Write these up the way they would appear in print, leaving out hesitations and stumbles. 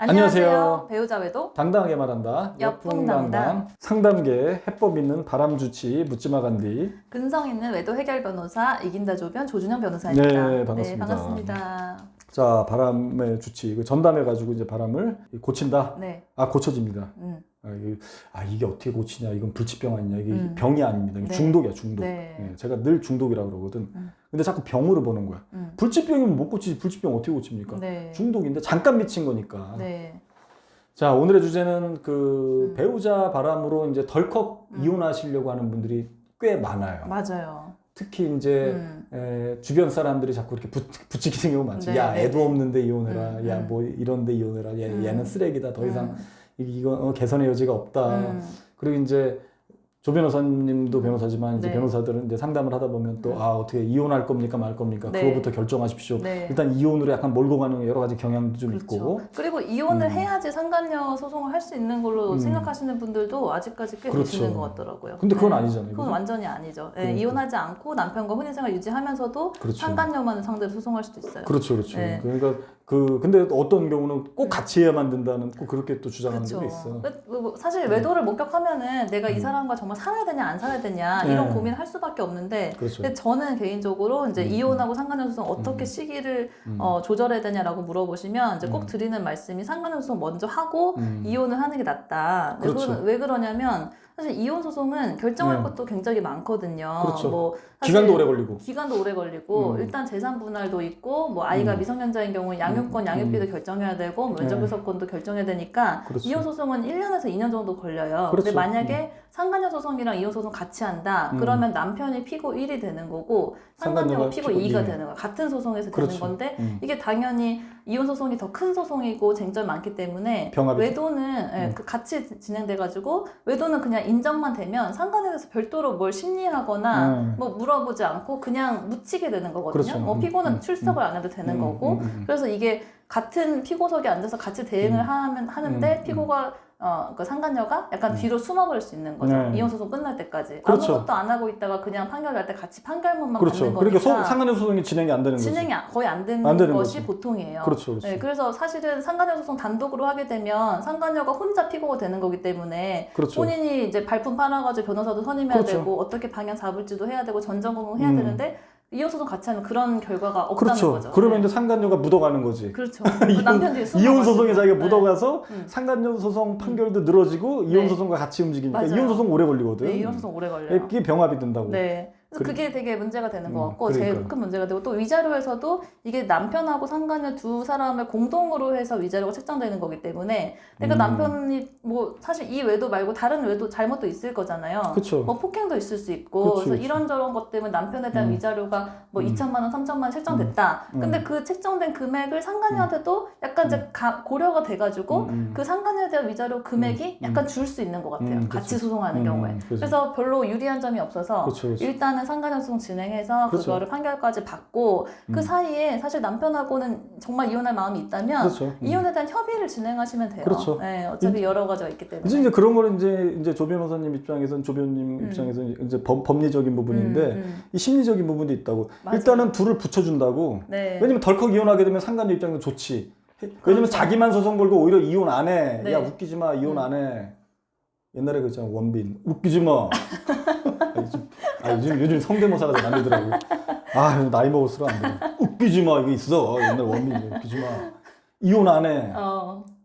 안녕하세요. 배우자 외도 당당하게 말한다. 역풍당당. 상담계 해법 있는 바람주치 묻지마 간디. 근성 있는 외도 해결 변호사 이긴다 조변 조준현 변호사입니다. 네, 반갑습니다. 반갑습니다. 자, 바람의 주치 이거 전담해가지고 이제 바람을 고친다. 네. 고쳐집니다. 이게 어떻게 고치냐? 이건 불치병 아니냐? 이게 병이 아닙니다. 이게 네. 중독이야, 중독. 네. 제가 늘 중독이라고 그러거든. 근데 자꾸 병으로 보는 거야. 불치병이면 못 고치지. 불치병 어떻게 고칩니까? 네. 중독인데 잠깐 미친 거니까. 네. 자, 오늘의 주제는 배우자 바람으로 이제 덜컥 이혼하시려고 하는 분들이 꽤 많아요. 맞아요. 특히 이제 주변 사람들이 자꾸 이렇게 붙이기 경우 많지. 네, 야, 네, 애도 네. 없는데 이혼해라. 야, 뭐 이런데 이혼해라. 얘는 쓰레기다. 더 이상 이거 개선의 여지가 없다. 그리고 이제 조 변호사님도 변호사지만 이제 네. 변호사들은 이제 상담을 하다 보면 또 어떻게 이혼할 겁니까 말 겁니까? 네. 그거부터 결정하십시오. 네. 일단 이혼으로 약간 몰고 가는 여러 가지 경향도 좀 그렇죠. 있고. 그리고 이혼을 해야지 상간녀 소송을 할 수 있는 걸로 생각하시는 분들도 아직까지 꽤 그렇죠. 계시는 것 같더라고요. 근데 그건 아니잖아요. 그건 그죠? 완전히 아니죠. 네, 그러니까. 이혼하지 않고 남편과 혼인생활 유지하면서도 그렇죠. 상간녀만을 상대로 소송할 수도 있어요. 그렇죠, 그렇죠. 네. 그러니까 근데 어떤 경우는 꼭 같이 해야만 된다는 꼭 그렇게 또 주장하는 그렇죠. 데도 있어. 사실 외도를 목격하면은 내가 이 사람과 정말 살아야 되냐 안 살아야 되냐 이런 고민을 할 수밖에 없는데 그렇죠. 근데 저는 개인적으로 이제 이혼하고 상간녀 소송 어떻게 시기를 조절해야 되냐라고 물어보시면 이제 꼭 드리는 말씀이 상간녀 소송 먼저 하고 이혼을 하는 게 낫다. 그렇죠. 왜 그러냐면 사실 이혼 소송은 결정할 것도 굉장히 많거든요. 그렇죠. 뭐 사실 기간도 오래 걸리고. 기간도 오래 걸리고 일단 재산 분할도 있고 뭐 아이가 미성년자인 경우 양육권, 양육비도 결정해야 되고 뭐 면접교섭권도 결정해야 되니까 그렇죠. 이혼 소송은 1년에서 2년 정도 걸려요. 그렇죠. 근데 만약에 상간녀 소송이랑 이혼 소송 같이 한다. 그러면 남편이 피고 1이 되는 거고 상간녀가 피고 2가 되는 거예요. 같은 소송에서 그렇죠. 되는 건데 이게 당연히 이혼 소송이 더 큰 소송이고 쟁점이 많기 때문에 병합이 외도는 같이 진행돼가지고 외도는 그냥 인정만 되면 상간에 대해서 별도로 뭘 심리하거나 뭐 물어보지 않고 그냥 묻히게 되는 거거든요. 그렇죠. 뭐 피고는 출석을 안 해도 되는 거고 그래서 이게 같은 피고석에 앉아서 같이 대응을 하는데 피고가 그 상간녀가 약간 뒤로 숨어버릴 수 있는 거죠. 네. 이혼 소송 끝날 때까지 그렇죠. 아무것도 안 하고 있다가 그냥 판결 날 때 같이 판결문만 그렇죠. 받는 거니까. 그러니까 상간녀 소송이 진행이 안 되는 거죠. 진행이 거의 안 되는 것이 거지. 보통이에요. 그렇죠, 그렇죠. 네, 그래서 사실은 상간녀 소송 단독으로 하게 되면 상간녀가 혼자 피고가 되는 거기 때문에 그렇죠. 본인이 이제 발품 팔아가지고 변호사도 선임해야 그렇죠. 되고 어떻게 방향 잡을지도 해야 되고 전전공을 해야 되는데 이혼 소송 같이 하면 그런 결과가 없다는 그렇죠. 거죠. 그러면 네. 이제 상간녀가 묻어가는 거지. 그렇죠. 남편 뒤에 이혼 소송에 자기가 네. 묻어가서 상간녀 소송 판결도 늘어지고 이혼 소송과 같이 움직이니까 맞아요. 이혼 소송 오래 걸리거든. 네, 이혼 소송 오래 걸려요. 그게 병합이 된다고. 네. 그래서 그게 되게 문제가 되는 것 같고 그러니까. 제일 큰 문제가 되고 또 위자료에서도 이게 남편하고 상간녀 두 사람을 공동으로 해서 위자료가 책정되는 거기 때문에 그러니까 남편이 뭐 사실 이 외도 말고 다른 외도 잘못도 있을 거잖아요. 그쵸. 뭐 폭행도 있을 수 있고 그치, 그래서 그치. 이런저런 것 때문에 남편에 대한 위자료가 뭐 2천만 원, 3천만 원 책정됐다. 근데 그 책정된 금액을 상간녀한테도 약간 이제 고려가 돼가지고 그 상간녀에 대한 위자료 금액이 약간 줄 수 있는 것 같아요. 같이 소송하는 경우에. 그래서 별로 유리한 점이 없어서 그쵸. 일단은 상간녀 소송 진행해서 그렇죠. 그거를 판결까지 받고 그 사이에 사실 남편하고는 정말 이혼할 마음이 있다면 그렇죠. 이혼에 대한 협의를 진행하시면 돼요. 그렇죠. 네, 어차피 여러 가지가 있기 때문에. 이제 그런 거는 이제 조 변호사님 입장에서는 조 변호사님 입장에서는 이제 법리적인 부분인데 이 심리적인 부분도 있다고. 맞아요. 일단은 둘을 붙여준다고. 네. 왜냐면 덜컥 이혼하게 되면 상간녀 입장에서 좋지. 왜냐면 그렇죠. 자기만 소송 걸고 오히려 이혼 안 해. 네. 야 웃기지 마 이혼 안 해. 옛날에 그 있잖아 원빈 웃기지 마. 요즘 성대모사가 잘 안 되더라고. 나이 먹을수록 안 돼. 웃기지 마 이게 있어. 옛날 원빈 웃기지 마. 이혼 안 해.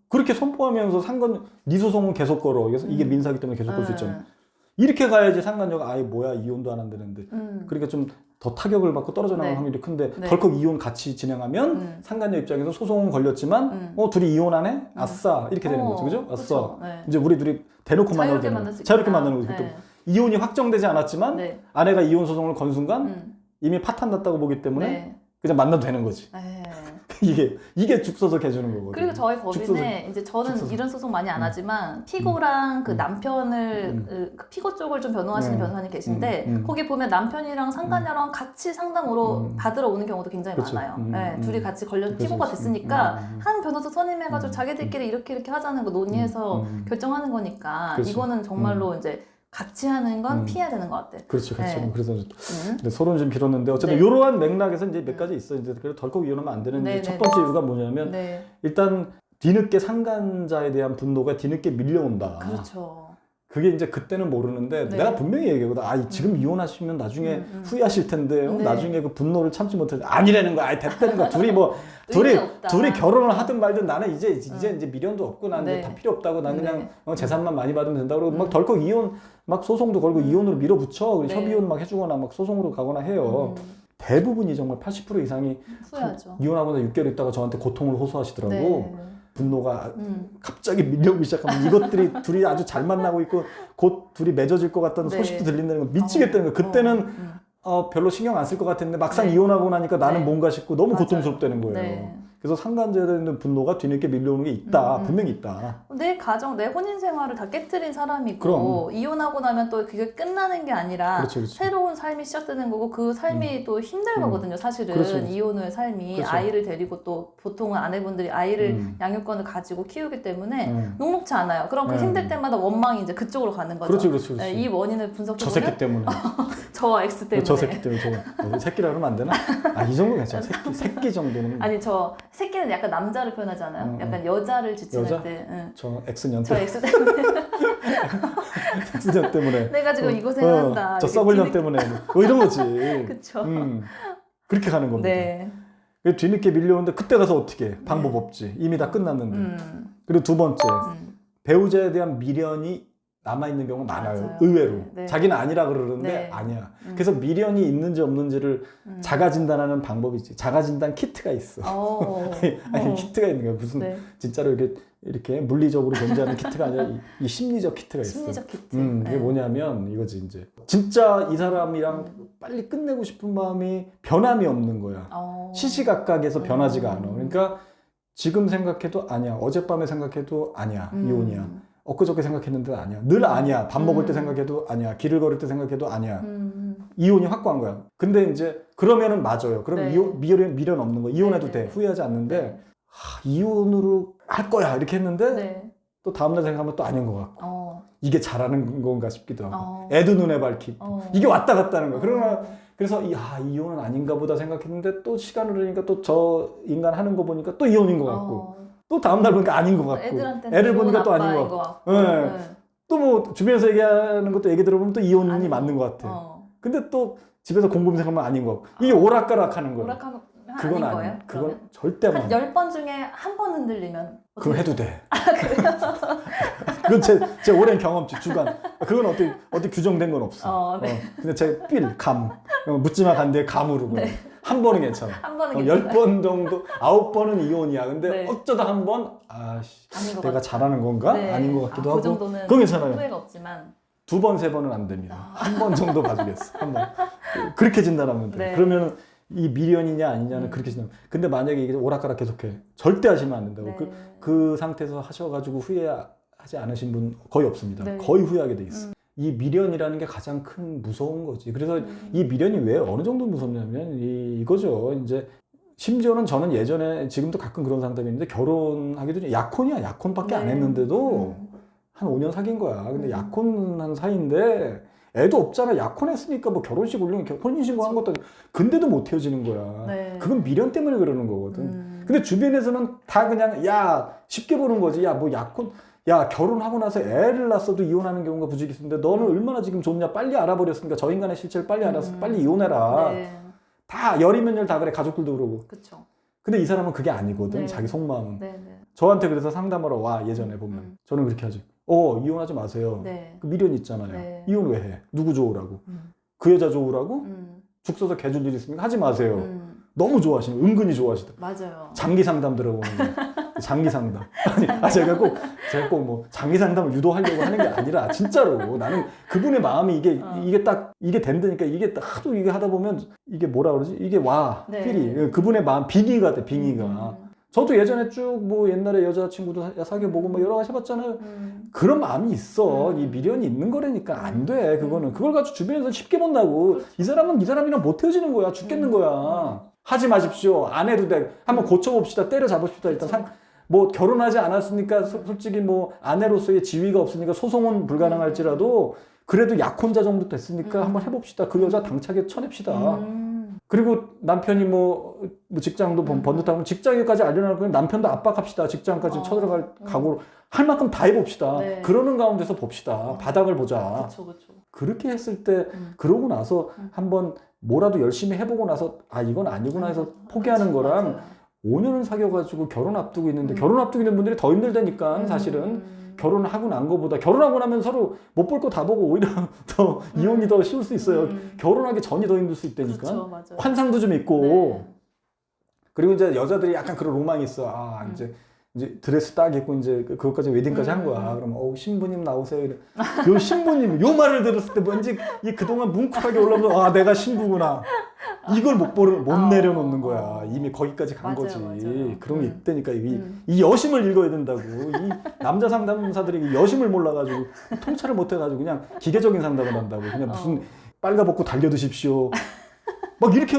그렇게 선포하면서 네 소송은 계속 걸어. 그래서 이게 민사기 때문에 계속 걸 수 있잖아. 이렇게 가야지 상간녀가 뭐야 이혼도 안 한다는데. 그러니까 좀 더 타격을 받고 떨어져 나가는 네. 확률이 큰데 네. 덜컥 이혼 같이 진행하면 상간녀 입장에서 소송은 걸렸지만 둘이 이혼 안 해? 아싸 이렇게 되는 거죠. 그죠? 아싸. 그쵸. 네. 이제 우리 둘이 대놓고 만나도 자유롭게 되는 만날 거죠. 수 자유롭게 있다. 만나는 거죠. 네. 또 이혼이 확정되지 않았지만 네. 아내가 이혼 소송을 건 순간 이미 파탄 났다고 보기 때문에 네. 그냥 만나도 되는 거지. 네. 이게 죽서서 해주는 거거든요. 그리고 저희 법인에 이제 저는 죽서서. 이런 소송 많이 안 하지만 피고랑 그 남편을 그 피고 쪽을 좀 변호하시는 변호사님 계신데 거기 보면 남편이랑 상간녀랑 같이 상담으로 받으러 오는 경우도 굉장히 그렇죠. 많아요. 네, 둘이 같이 피고가 됐으니까 한 변호사 선임해가지고 자기들끼리 이렇게 하자는 거 논의해서 결정하는 거니까 그렇죠. 이거는 정말로 이제 같이 하는 건 피해야 되는 것 같아요. 그렇죠, 그렇죠. 네. 그래서 근데 서로는 좀 빌었는데 어쨌든 네. 이러한 맥락에서 이제 몇 가지 있어요. 이제 그래서 덜컥 이혼하면 안 되는 네, 이제 첫 네, 번째 네. 이유가 뭐냐면 네. 일단 뒤늦게 상간자에 대한 분노가 뒤늦게 밀려온다. 그렇죠. 그게 이제 그때는 모르는데 네. 내가 분명히 얘기하거든. 지금 이혼하시면 나중에 후회하실 텐데 네. 나중에 그 분노를 참지 못해. 아니라는 거야. 됐다는 거야. 둘이 결혼을 하든 말든 나는 이제 미련도 없고 난 네. 이제 다 필요 없다고 난 그냥 네. 재산만 많이 받으면 된다고 그러고 막 덜컥 이혼 막 소송도 걸고 이혼으로 밀어붙여. 네. 협의혼 막 해주거나 막 소송으로 가거나 해요. 대부분이 정말 80% 이상이 후회하죠. 이혼하고 나 6개월 있다가 저한테 고통을 호소하시더라고. 네. 분노가 갑자기 밀려오기 시작하면 이것들이 둘이 아주 잘 만나고 있고 곧 둘이 맺어질 것 같다는 네. 소식도 들린다는 거 미치겠다는 거. 그때는 별로 신경 안 쓸 것 같았는데 막상 네. 이혼하고 나니까 나는 네. 뭔가 싶고 너무 맞아요. 고통스럽다는 거예요. 네. 그래서 상간자에 대한 분노가 뒤늦게 밀려오는 게 있다. 분명히 있다. 내 가정, 내 혼인 생활을 다 깨뜨린 사람이고 그럼. 이혼하고 나면 또 그게 끝나는 게 아니라 그렇지. 새로운 삶이 시작되는 거고 그 삶이 또 힘들 거거든요. 사실은 그렇죠. 이혼 후의 삶이 그렇죠. 아이를 데리고 또 보통은 아내분들이 아이를 양육권을 가지고 키우기 때문에 녹록지 않아요. 그럼 그 힘들 때마다 원망이 이제 그쪽으로 가는 거죠. 그렇지. 네, 이 원인을 분석해보면 저 새끼 때문에. 저와 X 때문에. 저 새끼 때문에 저거 새끼라 그러면 안 되나? 이 정도 괜찮아. 새끼 정도는. 아니 저 새끼는 약간 남자를 표현하잖아요. 약간 여자를 지칭할 여자? 때. 저 X년 저 때문에. X 때문에. X년 때문에. 내가 지금 이 고생한다. 저 썩을 년 때문에. 뭐 이런 거지. 그쵸. 그렇게 가는 겁니다. 네. 뒤늦게 밀려오는데 그때 가서 어떻게 해? 방법 없지. 이미 다 끝났는데. 그리고 두 번째, 배우자에 대한 미련이 남아있는 경우가 많아요. 맞아요. 의외로. 네. 자기는 아니라 그러는데 네. 아니야. 그래서 미련이 있는지 없는지를 자가진단하는 방법이 있지. 자가진단 키트가 있어. 아니, 키트가 있는 거야. 무슨 네. 진짜로 이렇게 물리적으로 존재하는 키트가 아니라 이 심리적 키트가 있어. 심리적 키트. 그게 뭐냐면 이거지 이제. 진짜 이 사람이랑 빨리 끝내고 싶은 마음이 변함이 없는 거야. 시시각각에서 변하지가 않아. 그러니까 지금 생각해도 아니야. 어젯밤에 생각해도 아니야. 이혼이야. 엊그저께 생각했는데 아니야. 늘 아니야. 밥 먹을 때 생각해도 아니야. 길을 걸을 때 생각해도 아니야. 이혼이 확고한 거야. 근데 이제 그러면은 맞아요. 그럼 네. 미련 없는 거. 이혼해도 돼. 후회하지 않는데 이혼으로 할 거야. 이렇게 했는데 또 다음날 생각하면 또 아닌 것 같고 이게 잘하는 건가 싶기도 하고 애도 눈에 밝히고 이게 왔다 갔다 하는 거야. 그래서 이혼은 아닌가 보다 생각했는데 또 시간을 흐르니까 또 저 인간 하는 거 보니까 또 이혼인 것 같고 또 다음날 보니까 아닌 것 같고 애를 보니까 또 아닌 것 같고 또 뭐 주변에서 얘기하는 것도 얘기 들어보면 또 이혼이 맞는 것 같아. 근데 또 집에서 곰곰이 생각하면 아닌 것 같고 이게 오락가락 하는 거야. 그건 아닌 거예요? 그건 절대 안 돼. 한 10번 중에 한 번 흔들리면 그건 해도 돼. 그건 제 오랜 경험치 주관. 그건 어디 규정된 건 없어. 네. 근데 제 감. 묻지마 간데 감으로. 한 번은 괜찮아. 한 번은 10번 정도, 9번은 이혼이야. 근데 네. 어쩌다 한 번, 아닌 것 내가 같아. 잘하는 건가? 네. 아닌 것 같기도 그 하고. 정도는 그건 괜찮아요. 후회가 없지만 2번, 3번은 안 됩니다. 한 번 정도 봐주겠어. 한 번. 그렇게 진단하면 돼. 네. 그러면은 이 미련이냐 아니냐는 그렇게 진단. 근데 만약에 이게 오락가락 계속해. 절대 하시면 안 된다고. 네. 그 상태에서 하셔가지고 후회하지 않으신 분 거의 없습니다. 네. 거의 후회하게 돼 있어. 이 미련이라는 게 가장 큰 무서운 거지. 그래서 이 미련이 왜 어느 정도 무섭냐면 이거죠. 이제 심지어는 저는 예전에 지금도 가끔 그런 상담이 있는데 결혼하기 전에 약혼이야. 약혼밖에 안 했는데도 한 5년 사귄 거야. 근데 약혼한 사이인데 애도 없잖아. 약혼했으니까 뭐 결혼식 올리면 혼인신고한 것도 근데도 못 헤어지는 거야. 네. 그건 미련 때문에 그러는 거거든. 근데 주변에서는 다 그냥 쉽게 보는 거지. 뭐 약혼 결혼하고 나서 애를 낳았어도 이혼하는 경우가 부지기수인데 너는 얼마나 지금 좋냐. 빨리 알아버렸으니까 저 인간의 실체를 빨리 알아서 빨리 이혼해라. 네. 다 열이면 열 다 그래. 가족들도 그러고. 그쵸. 근데 이 사람은 그게 아니거든. 네. 자기 속마음은. 네. 저한테 그래서 상담하러 와. 예전에 보면. 저는 그렇게 하지. 이혼하지 마세요. 네. 그 미련 있잖아요. 네. 이혼 왜 해? 누구 좋으라고? 그 여자 좋으라고? 죽 써서 개 줄 일 있으니까 하지 마세요. 너무 좋아하시는, 은근히 좋아하시더라고요. 맞아요. 장기 상담 들어보는 거. 장기 상담. 제가 꼭 뭐 장기 상담을 유도하려고 하는 게 아니라 진짜로 나는 그분의 마음이 이게 된다니까 이게 하도 이게 하다 보면 이게 뭐라 그러지? 이게 네. 필이. 그분의 마음, 빙의가 돼, 빙의가. 저도 예전에 쭉 뭐 옛날에 여자친구도 사귀어보고 뭐 여러 가지 해봤잖아요. 그런 마음이 있어. 이 미련이 있는 거라니까 안 돼. 그거는. 그걸 가지고 주변에서 쉽게 본다고. 이 사람이랑 못 헤어지는 거야. 죽겠는 거야. 하지 마십시오. 안 해도 돼. 한번 고쳐봅시다. 때려잡읍시다. 일단 뭐 결혼하지 않았으니까 솔직히 뭐 아내로서의 지위가 없으니까 소송은 불가능할지라도 그래도 약혼자 정도 됐으니까 한번 해봅시다. 그 여자 당차게 쳐냅시다. 그리고 남편이 뭐 직장도 번듯하면 직장에까지 알려놓을 거면 남편도 압박합시다. 직장까지 쳐들어갈 각오로 할 만큼 다 해봅시다. 네. 그러는 가운데서 봅시다. 바닥을 보자. 그쵸. 그렇게 했을 때 그러고 나서 한번 뭐라도 열심히 해보고 나서 아 이건 아니구나 해서 포기하는 거랑 맞아요. 5년을 사귀어가지고 결혼 앞두고 있는데 결혼 앞두고 있는 분들이 더 힘들다니까 사실은 결혼을 하고 난 거보다 결혼하고 나면 서로 못 볼 거 다 보고 오히려 더 이혼이 더 쉬울 수 있어요. 결혼하기 전이 더 힘들 수 있다니까. 그쵸, 맞아요. 환상도 좀 있고 네. 그리고 이제 여자들이 약간 그런 로망이 있어. 아 이제 드레스 딱 입고 이제 그것까지 웨딩까지 한 거야. 그러면 신부님 나오세요. 이래. 요 신부님 요 말을 들었을 때 왠지 이 그동안 뭉클하게 올라오면 아 내가 신부구나. 이걸 못 내려놓는 거야. 이미 거기까지 간 맞아요, 거지. 맞아요. 그런 게 있다니까. 이 여심을 읽어야 된다고. 이 남자 상담사들이 이 여심을 몰라가지고 통찰을 못해가지고 그냥 기계적인 상담을 한다고. 그냥 무슨 빨가벗고 달겨드십시오. 막 이렇게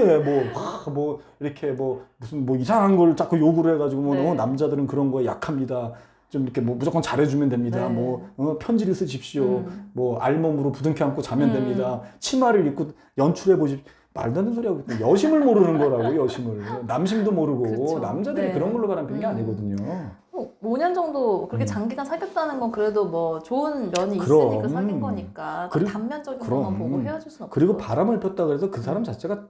뭐 이렇게 무슨 이상한 걸 자꾸 요구를 해가지고 네. 남자들은 그런 거에 약합니다. 좀 이렇게 무조건 잘해주면 됩니다. 네. 편지를 쓰십시오. 알몸으로 부둥켜 안고 자면 됩니다. 치마를 입고 연출해 보십시오. 말도 안 되는 소리 하고 있거든요. 여심을 모르는 거라고 여심을. 남심도 모르고 그쵸. 남자들이 네. 그런 걸로 바람핀 게 아니거든요. 5년 정도 그렇게 장기간 사귀었다는 건 그래도 뭐 좋은 면이 그럼. 있으니까 사귄 거니까 단면적인 것만 보고 헤어질 수는 없죠. 그리고 바람을 폈다 그래서 그 사람 자체가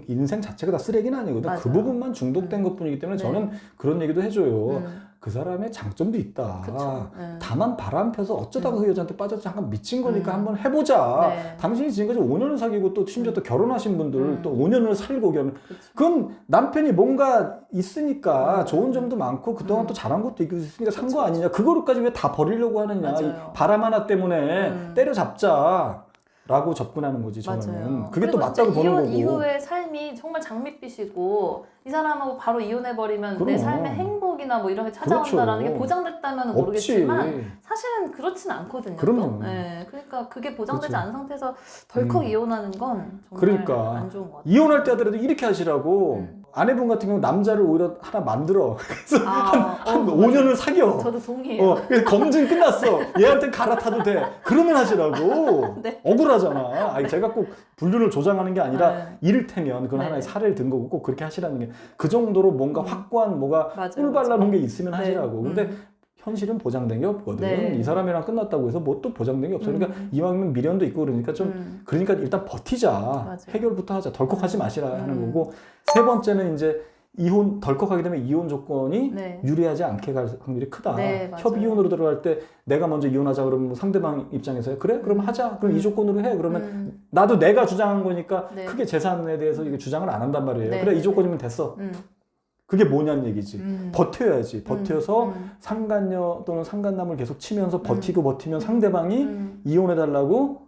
인생 자체가 다 쓰레기는 아니거든. 맞아요. 그 부분만 중독된 것뿐이기 때문에 네. 저는 그런 얘기도 해줘요. 그 사람의 장점도 있다. 그쵸. 다만 바람 펴서 어쩌다가 그 여자한테 빠져서 잠깐 미친 거니까 한번 해보자. 네. 당신이 지금까지 5년을 사귀고 또 심지어 또 결혼하신 분들 또 5년을 살고 그쵸. 그건 남편이 뭔가 있으니까 좋은 점도 많고 그동안 또 잘한 것도 있으니까 산 거 아니냐. 그거를까지 왜 다 버리려고 하느냐. 이 맞아요. 바람 하나 때문에 때려잡자. 라고 접근하는 거지 저는. 맞아요. 그게 또 그리고 맞다고 보는 거고. 이혼 이후의 삶이 정말 장밋빛이고 이 사람하고 바로 이혼해버리면 내 그럼. 삶의 행복이나 뭐 이런 게 찾아온다라는 그렇죠. 게 보장됐다면 없지. 모르겠지만 사실은 그렇진 않거든요. 그럼요. 또. 네, 그러니까 그게 보장되지 그렇죠. 않은 상태에서 덜컥 이혼하는 건 정말 그러니까 안 좋은 것 같아요. 이혼할 때 하더라도 이렇게 하시라고 아내분 같은 경우 남자를 오히려 하나 만들어. 그래서 한 5년을 사겨. 저도 동의해요. 그래서 검증 끝났어. 얘한테 갈아타도 돼. 그러면 하시라고. 네. 억울하잖아. 아니, 제가 꼭 불륜을 조장하는 게 아니라 네. 이를테면 그건 네. 하나의 사례를 든 거고 꼭 그렇게 하시라는 게 그 정도로 뭔가 확고한 뭐가 맞아요, 꿀발라놓은 게 있으면 하시라고. 네. 근데 현실은 보장된 게 없거든. 네. 이 사람이랑 끝났다고 해서 뭐 또 보장된 게 없어. 그러니까 이왕이면 미련도 있고 그러니까 그러니까 일단 버티자. 맞아요. 해결부터 하자. 덜컥하지 마시라 하는 거고. 세 번째는 이제 이혼 덜컥하게 되면 이혼 조건이 네. 유리하지 않게 갈 확률이 크다. 네, 맞아요. 협의 이혼으로 들어갈 때 내가 먼저 이혼하자 그러면 상대방 입장에서 그래? 그럼 하자. 그럼 이 조건으로 해. 그러면 나도 내가 주장한 거니까 네. 크게 재산에 대해서 이게 주장을 안 한단 말이에요. 네. 그래 이 조건이면 됐어. 그게 뭐냐는 얘기지. 버텨야지. 버텨서 상간녀 또는 상간남을 계속 치면서 버티면 상대방이 이혼해달라고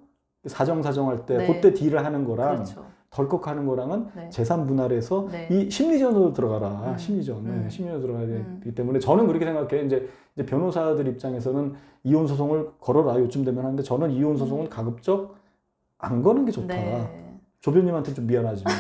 사정할 때 네. 그때 딜을 하는 거랑 그렇죠. 덜컥하는 거랑은 네. 재산 분할을 해서 네. 이 심리전으로 들어가라. 심리전. 네, 심리전으로 들어가야 되기 때문에 저는 그렇게 생각해요. 이제 변호사들 입장에서는 이혼 소송을 걸어라 요쯤 되면 하는데 저는 이혼 소송은 가급적 안 거는 게 좋다. 네. 조변님한테 좀 미안하지만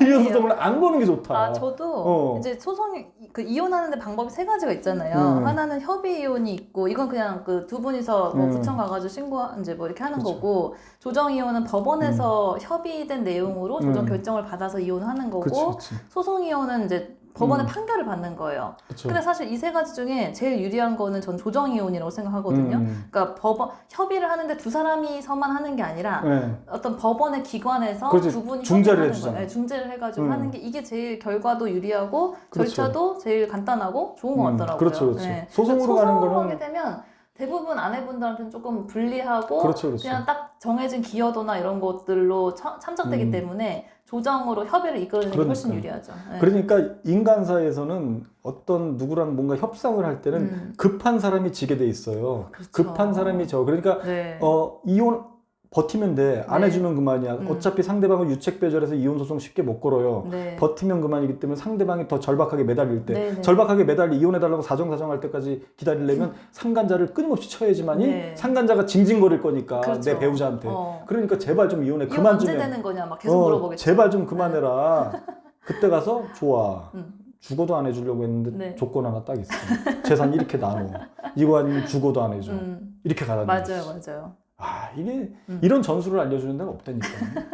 이혼 소송을 안 거는 게 좋다. 아, 저도 이제 소송이 그 이혼하는데 방법이 세 가지가 있잖아요. 하나는 협의 이혼이 있고 이건 그냥 그 두 분이서 뭐 구청 가가지고 신고 이제 뭐 이렇게 하는 그쵸. 거고 조정 이혼은 법원에서 협의된 내용으로 조정 결정을 받아서 이혼하는 거고 그치. 소송 이혼은 이제 법원의 판결을 받는 거예요. 그쵸. 근데 사실 이 세 가지 중에 제일 유리한 거는 전 조정 이혼이라고 생각하거든요. 그러니까 법원 협의를 하는데 두 사람이서만 하는 게 아니라 네. 어떤 법원의 기관에서 그렇지. 두 분이 중재를 협의하는 해주잖아. 거예요. 네, 중재를 해가지고 하는 게 이게 제일 결과도 유리하고 그렇죠. 절차도 제일 간단하고 좋은 것 같더라고요. 그렇죠. 네. 소송으로 가는 소송하게 거는 되면 대부분 아내분들한테는 조금 불리하고 그렇죠. 그냥 딱 정해진 기여도나 이런 것들로 참작되기 때문에 조정으로 협의를 이끌어내는 게 훨씬 유리하죠. 네. 그러니까 인간사에서는 어떤 누구랑 뭔가 협상을 할 때는 급한 사람이 지게 돼 있어요. 그렇죠. 급한 사람이 그러니까 네. 이혼 버티면 돼. 안 네. 해주면 그만이야. 어차피 상대방은 유책배절해서 이혼 소송 쉽게 못 걸어요. 네. 버티면 그만이기 때문에 상대방이 더 절박하게 매달릴 때 네, 네. 절박하게 매달리 이혼해달라고 사정할 때까지 기다리려면 상간자를 끊임없이 쳐야지만이 네. 상간자가 징징거릴 거니까 그렇죠. 내 배우자한테. 그러니까 제발 좀 이혼해. 이혼 그만 좀 언제 해. 되는 거냐 막 계속 물어보겠죠. 제발 좀 그만해라. 그때 가서 좋아. 죽어도 안 해주려고 했는데 네. 조건 하나 딱 있어. 재산 이렇게 나눠. 이거 아니면 죽어도 안 해줘. 이렇게 가라는 거지. 맞아요. 아, 이게 이런 전술을 알려주는 데가 없다니까.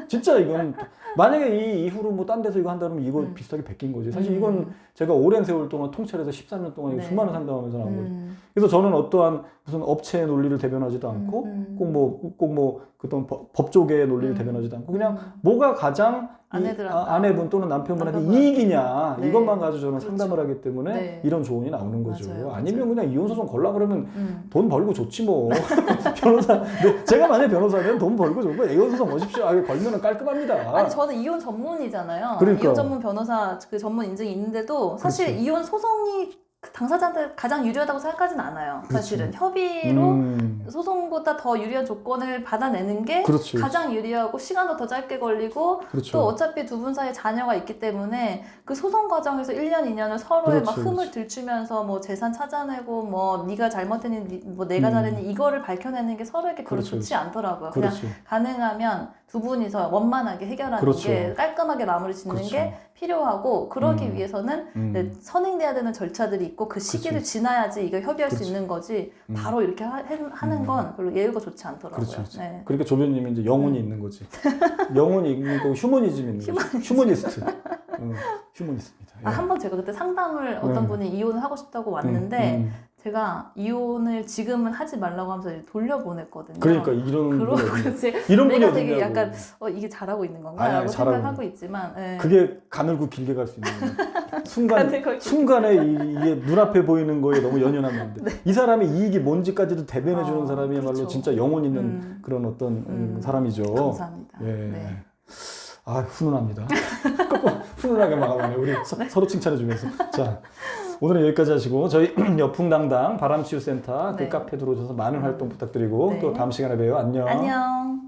진짜 이건 만약에 이 이후로 뭐 딴 데서 이거 한다면 이거 비슷하게 베낀 거지. 사실 이건 제가 오랜 세월 동안 통찰해서 14년 동안 네. 수많은 상담하면서 나온 거지. 그래서 저는 어떠한 무슨 업체의 논리를 대변하지도 않고 꼭 뭐 그떤 법조계의 논리를 대변하지도 않고 그냥 뭐가 가장 아내분 또는 남편분한테 이익이냐 네. 이것만 가지고 저는 그렇죠. 상담을 하기 때문에 네. 이런 조언이 나오는 거죠. 맞아요. 아니면 그냥 이혼 소송 걸라 그러면 돈 벌고 좋지 뭐. 변호사 근데 제가 만약 변호사면 돈 벌고 좋고 이혼 소송 오십시오. 걸면은 깔끔합니다. 아니 저는 이혼 전문이잖아요. 그러니까. 이혼 전문 변호사 그 전문 인증이 있는데도 사실 그렇지. 이혼 소송이 당사자한테 가장 유리하다고 생각하지는 않아요. 사실은 그렇지. 협의로 소송보다 더 유리한 조건을 받아내는 게 그렇지. 가장 유리하고 시간도 더 짧게 걸리고 그렇죠. 또 어차피 두 분 사이에 자녀가 있기 때문에 그 소송 과정에서 1년, 2년을 서로의 그렇지, 막 흠을 그렇지. 들추면서 뭐 재산 찾아내고 뭐 네가 잘못했니 뭐 내가 잘했니 이거를 밝혀내는 게 서로에게 별로 그렇지, 좋지 그렇지. 않더라고요. 그렇지. 그냥 가능하면 두 분이서 원만하게 해결하는 그렇죠. 게 깔끔하게 마무리 짓는 그렇죠. 게 필요하고 그러기 위해서는 네, 선행돼야 되는 절차들이 있고 그 시기를 그렇지. 지나야지 이거 협의할 수 그렇지. 있는 거지 바로 이렇게 하는 건 별로 예의가 좋지 않더라고요. 그렇지, 그렇지. 네. 그러니까 조변님이 이제 영혼이 있는 거지. 영혼이 있는 거 휴머니즘 있는 거지. 휴머니스트. 휴머니스트입니다. 예. 한번 제가 그때 상담을 어떤 분이 이혼을 하고 싶다고 왔는데 제가 이혼을 지금은 하지 말라고 하면서 돌려보냈거든요. 그러니까 이런 그러고 분이 이제 이런 분이 내가 되게 어딨냐고. 약간 이게 잘하고 있는 건가? 아니, 라고 잘하고 생각하고 있지만 예. 그게 가늘고 길게 갈 수 있는 거예요. 가늘고 순간에 이게 눈앞에 보이는 거에 너무 연연하면 안 돼. 네. 이 사람의 이익이 뭔지까지도 대변해 주는 사람이야말로 그렇죠. 진짜 영혼 있는 그런 어떤 사람이죠. 감사합니다. 예. 네. 아, 훈훈합니다. 훈훈하게 마감하네. 우리 서로 칭찬해 주면서. 자, 오늘은 여기까지 하시고 저희 여풍당당 바람치유센터 그 네. 카페 들어오셔서 많은 활동 부탁드리고 네. 또 다음 시간에 봬요. 안녕. 안녕.